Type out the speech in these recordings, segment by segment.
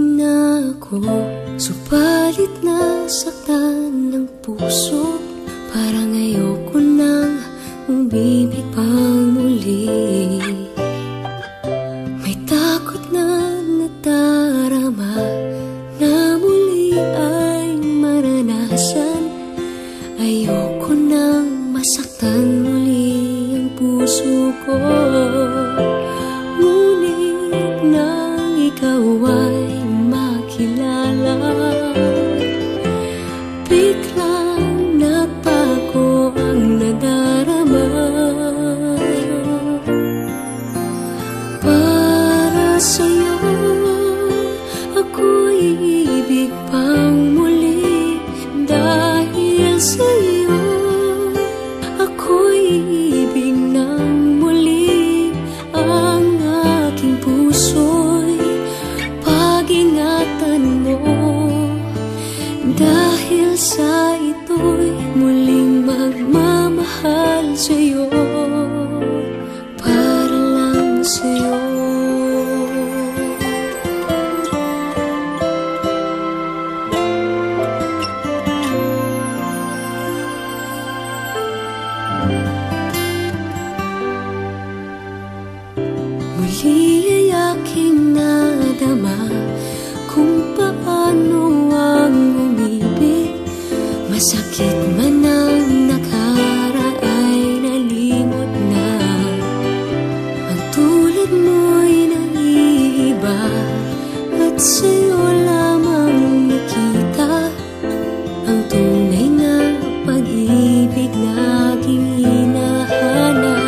na ako, subalit nasaktan ng puso. Parang ayoko nang umibig pang muli. May takot na nadarama na muli ay maranasan. Ayoko nang masaktan muli ang puso ko. Ngunit nang ikaw ay makilala, biglang nagbago ang nadarama. Para sa'yo ako'y ibig pang muli. Dahil sa'yo ako'y ibig ng muli. Ang aking puso'y pag-ingatan mo. Dahil sa ito'y muling magmamahal sa'yo, para lang sa'yo. Muli ay aking nadama kung paano ang umibig. Masakit man ang nakaraan, nalimot na. Ang tulad mo'y naiiba, at sa'yo lamang nakita ang tunay na pag-ibig na aking hinahanap.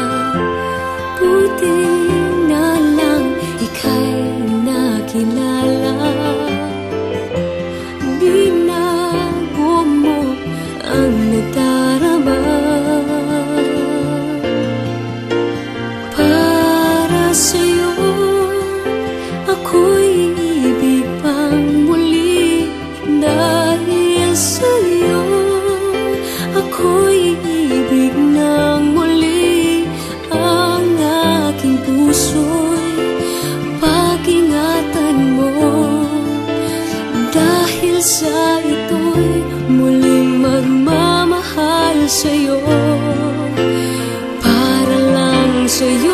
Buti na lang ika'y nakilala. Binago mo ang nadarama. Para sa'yo ako'y ibig pang muli. Dahil sa'yo ako'y ibig ng muli. Ang aking puso'y pag-ingatan mo. Dahil sa ito'y muling magmamahal sa'yo, para lang sa'yo.